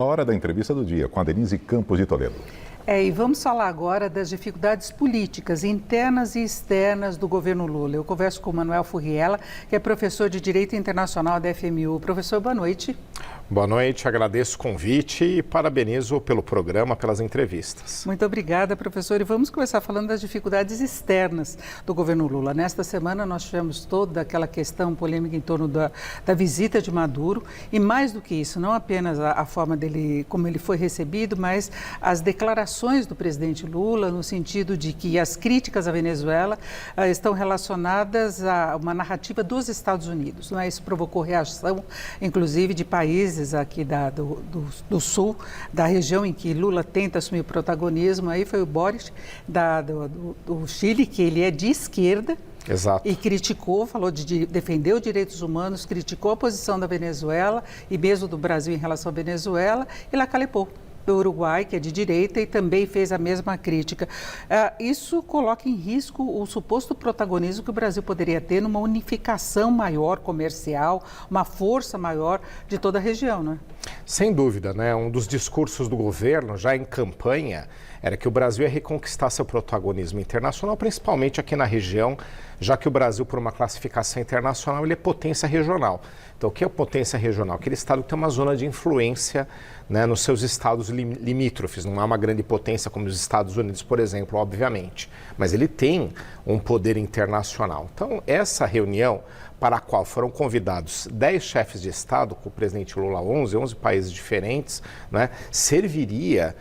A hora da entrevista do dia com a Denise Campos de Toledo. E vamos falar agora das dificuldades políticas internas e externas do governo Lula. Eu converso com o Manuel Furriela, que é professor de Direito Internacional da FMU. Professor, boa noite. Boa noite, agradeço o convite e parabenizo pelo programa, pelas entrevistas. Muito obrigada, professor. E vamos começar falando das dificuldades externas do governo Lula. Nesta semana nós tivemos toda aquela questão polêmica em torno da visita de Maduro e mais do que isso, não apenas a forma dele, como ele foi recebido, mas as declarações do presidente Lula no sentido de que as críticas à Venezuela estão relacionadas a uma narrativa dos Estados Unidos. Não é? Isso provocou reação, inclusive, de países aqui do sul, da região em que Lula tenta assumir o protagonismo. Aí foi o Boric do Chile, que ele é de esquerda. Exato. E criticou, falou de defender os direitos humanos, criticou a posição da Venezuela e mesmo do Brasil em relação à Venezuela, e Lacalepô, do Uruguai, que é de direita, e também fez a mesma crítica. Isso coloca em risco o suposto protagonismo que o Brasil poderia ter numa unificação maior comercial, uma força maior de toda a região, não é? Sem dúvida, né? Um dos discursos do governo, já em campanha, era que o Brasil ia reconquistar seu protagonismo internacional, principalmente aqui na região, já que o Brasil, por uma classificação internacional, ele é potência regional. Então, o que é potência regional? Aquele estado que tem uma zona de influência, né, nos seus estados limítrofes. Não é uma grande potência como os Estados Unidos, por exemplo, obviamente. Mas ele tem um poder internacional. Então, essa reunião, para a qual foram convidados 10 chefes de Estado, com o presidente Lula 11 países diferentes, né, serviria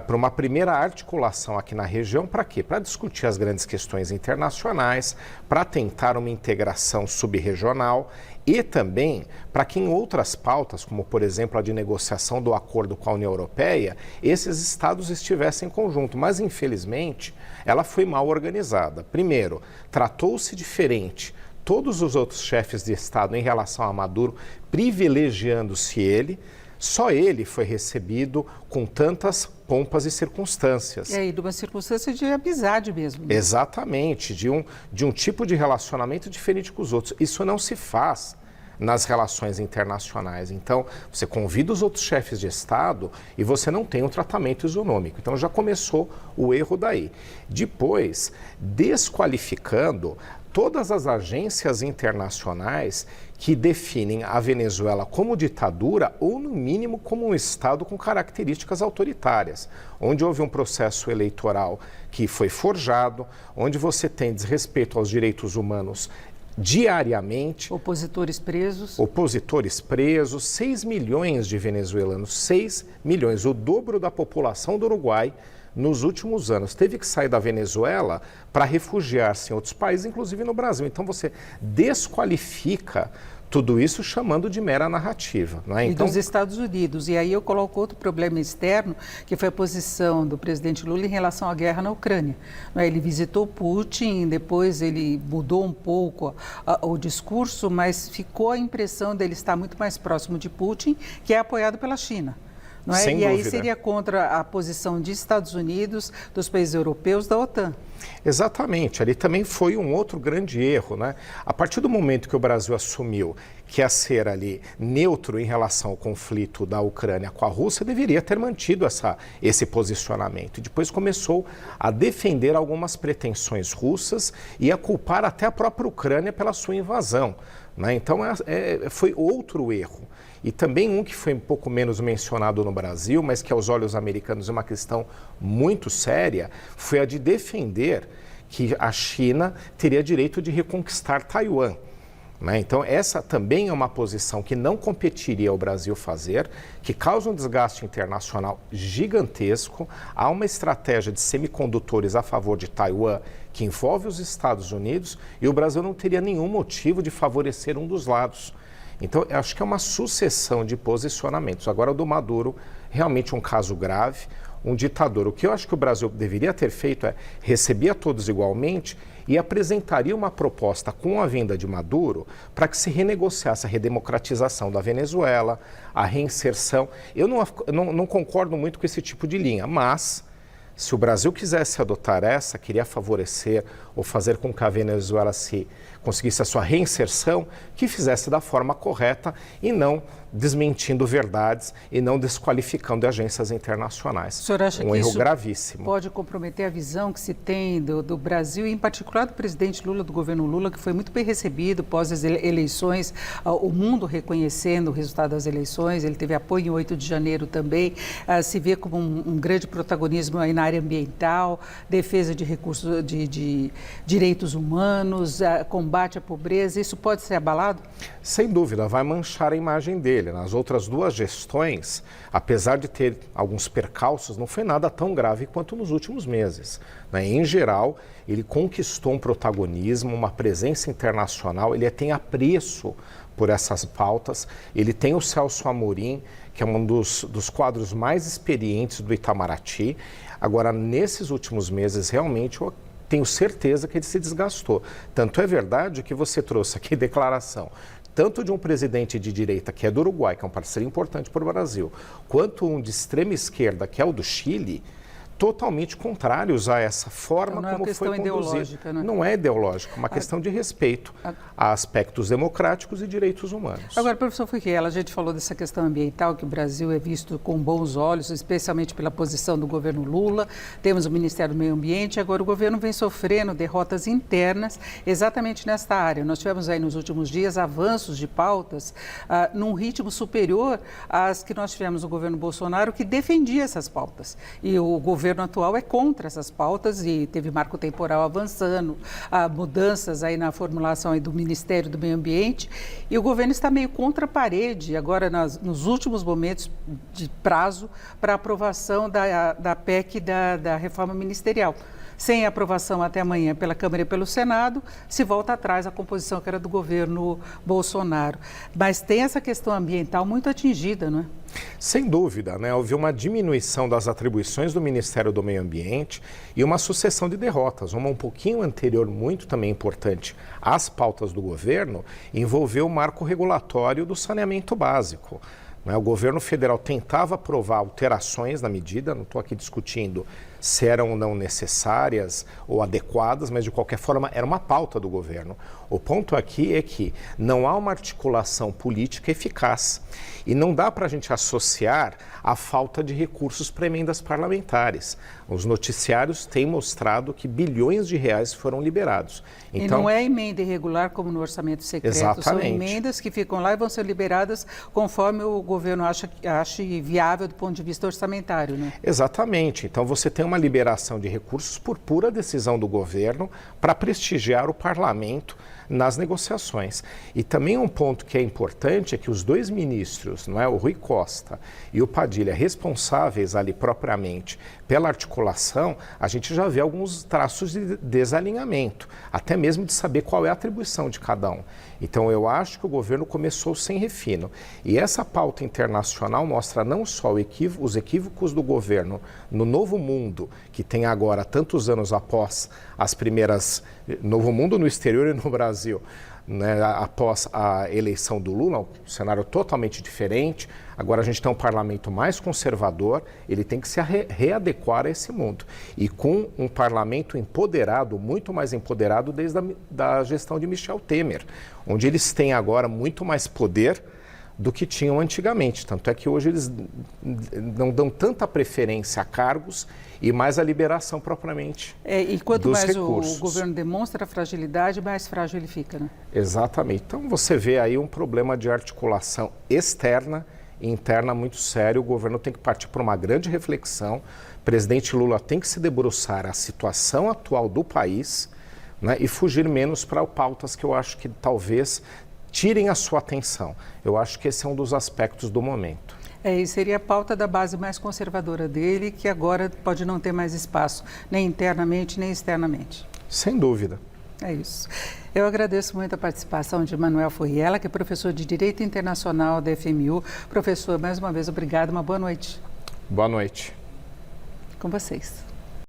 para uma primeira articulação aqui na região, para quê? Para discutir as grandes questões internacionais, para tentar uma integração subregional e também para que em outras pautas, como por exemplo a de negociação do acordo com a União Europeia, esses estados estivessem em conjunto. Mas infelizmente ela foi mal organizada. Primeiro, tratou-se diferente todos os outros chefes de Estado em relação a Maduro, privilegiando-se ele. Só ele foi recebido com tantas pompas e circunstâncias. E aí, de uma circunstância de amizade mesmo. Né? Exatamente, de um tipo de relacionamento diferente com os outros. Isso não se faz nas relações internacionais. Então, você convida os outros chefes de Estado e você não tem um tratamento isonômico. Então, já começou o erro daí. Depois, desqualificando todas as agências internacionais que definem a Venezuela como ditadura ou, no mínimo, como um Estado com características autoritárias, onde houve um processo eleitoral que foi forjado, onde você tem desrespeito aos direitos humanos diariamente. Opositores presos. 6 milhões de venezuelanos, 6 milhões, o dobro da população do Uruguai, nos últimos anos, teve que sair da Venezuela para refugiar-se em outros países, inclusive no Brasil. Então, você desqualifica tudo isso chamando de mera narrativa. Não é? Então, e dos Estados Unidos. E aí eu coloco outro problema externo, que foi a posição do presidente Lula em relação à guerra na Ucrânia. Não é? Ele visitou Putin, depois ele mudou um pouco o discurso, mas ficou a impressão dele estar muito mais próximo de Putin, que é apoiado pela China. Não é? Sem e aí dúvida. seria contra a posição dos Estados Unidos, dos países europeus, da OTAN. Exatamente, ali também foi um outro grande erro, né? A partir do momento que o Brasil assumiu que ia ser ali neutro em relação ao conflito da Ucrânia com a Rússia, deveria ter mantido esse posicionamento. E depois começou a defender algumas pretensões russas e a culpar até a própria Ucrânia pela sua invasão, né? Então foi outro erro. E também um que foi um pouco menos mencionado no Brasil, mas que aos olhos americanos é uma questão muito séria, foi a de defender que a China teria direito de reconquistar Taiwan. Né? Então, essa também é uma posição que não competiria ao Brasil fazer, que causa um desgaste internacional gigantesco. Há uma estratégia de semicondutores a favor de Taiwan que envolve os Estados Unidos e o Brasil não teria nenhum motivo de favorecer um dos lados. Então, eu acho que é uma sucessão de posicionamentos. Agora, o do Maduro, realmente um caso grave, um ditador. O que eu acho que o Brasil deveria ter feito é receber a todos igualmente e apresentaria uma proposta com a vinda de Maduro para que se renegociasse a redemocratização da Venezuela, a reinserção. Eu não concordo muito com esse tipo de linha, mas se o Brasil quisesse adotar essa, queria favorecer ou fazer com que a Venezuela conseguisse a sua reinserção, que fizesse da forma correta e não desmentindo verdades e não desqualificando agências internacionais. O senhor acha um que erro isso gravíssimo. Pode comprometer a visão que se tem do Brasil, e em particular do presidente Lula, do governo Lula, que foi muito bem recebido pós as eleições, o mundo reconhecendo o resultado das eleições, ele teve apoio em 8 de janeiro também, se vê como um grande protagonismo aí na área ambiental, defesa de recursos, de direitos humanos, combate à pobreza. Isso pode ser abalado? Sem dúvida, vai manchar a imagem dele. Nas outras duas gestões, apesar de ter alguns percalços, não foi nada tão grave quanto nos últimos meses, né? Em geral, ele conquistou um protagonismo, uma presença internacional, ele tem apreço por essas pautas. Ele tem o Celso Amorim, que é um dos quadros mais experientes do Itamaraty. Agora, nesses últimos meses, realmente, eu tenho certeza que ele se desgastou. Tanto é verdade que você trouxe aqui declaração tanto de um presidente de direita, que é do Uruguai, que é um parceiro importante para o Brasil, quanto um de extrema esquerda, que é o do Chile, totalmente contrários a essa forma então, como foi conduzido. Né? Não é ideológico, é uma questão de respeito a aspectos democráticos e direitos humanos. Agora, professor Furquiela, a gente falou dessa questão ambiental, que o Brasil é visto com bons olhos, especialmente pela posição do governo Lula. Temos o Ministério do Meio Ambiente, agora o governo vem sofrendo derrotas internas exatamente nesta área. Nós tivemos aí nos últimos dias avanços de pautas num ritmo superior às que nós tivemos no governo Bolsonaro, que defendia essas pautas. E o governo atual é contra essas pautas e teve marco temporal avançando, mudanças aí na formulação aí do Ministério do Meio Ambiente, e o governo está meio contra a parede agora nos últimos momentos de prazo para aprovação da PEC da reforma ministerial. Sem aprovação até amanhã pela Câmara e pelo Senado, se volta atrás a composição que era do governo Bolsonaro. Mas tem essa questão ambiental muito atingida, não é? Sem dúvida, né? Houve uma diminuição das atribuições do Ministério do Meio Ambiente e uma sucessão de derrotas. Uma um pouquinho anterior, muito também importante, às pautas do governo, envolveu o marco regulatório do saneamento básico. O governo federal tentava aprovar alterações na medida, não estou aqui discutindo se eram ou não necessárias ou adequadas, mas de qualquer forma era uma pauta do governo. O ponto aqui é que não há uma articulação política eficaz e não dá para a gente associar a falta de recursos para emendas parlamentares. Os noticiários têm mostrado que bilhões de reais foram liberados. Então, e não é emenda irregular como no orçamento secreto, exatamente. São emendas que ficam lá e vão ser liberadas conforme o governo ache viável do ponto de vista orçamentário, né? Exatamente. Então você tem uma liberação de recursos por pura decisão do governo para prestigiar o parlamento nas negociações. E também um ponto que é importante é que os dois ministros, não é, o Rui Costa e o Padilha, responsáveis ali propriamente pela articulação, a gente já vê alguns traços de desalinhamento, até mesmo de saber qual é a atribuição de cada um. Então eu acho que o governo começou sem refino. E essa pauta internacional mostra não só os equívocos do governo no novo mundo, que tem agora tantos anos após as primeiras... Novo mundo no exterior e no Brasil, né, após a eleição do Lula, um cenário totalmente diferente. Agora a gente tem um parlamento mais conservador, ele tem que se readequar a esse mundo. E com um parlamento empoderado, muito mais empoderado desde a gestão de Michel Temer, onde eles têm agora muito mais poder do que tinham antigamente. Tanto é que hoje eles não dão tanta preferência a cargos e mais a liberação propriamente e quanto dos mais recursos. O governo demonstra a fragilidade, mais frágil ele fica, né? Exatamente. Então você vê aí um problema de articulação externa e interna muito sério. O governo tem que partir por uma grande reflexão. O presidente Lula tem que se debruçar a situação atual do país, né, e fugir menos para pautas que eu acho que talvez tirem a sua atenção. Eu acho que esse é um dos aspectos do momento. E seria a pauta da base mais conservadora dele, que agora pode não ter mais espaço, nem internamente, nem externamente. Sem dúvida. É isso. Eu agradeço muito a participação de Manuel Furquiela, que é professor de Direito Internacional da FMU. Professor, mais uma vez, obrigado. Uma boa noite. Boa noite. Com vocês.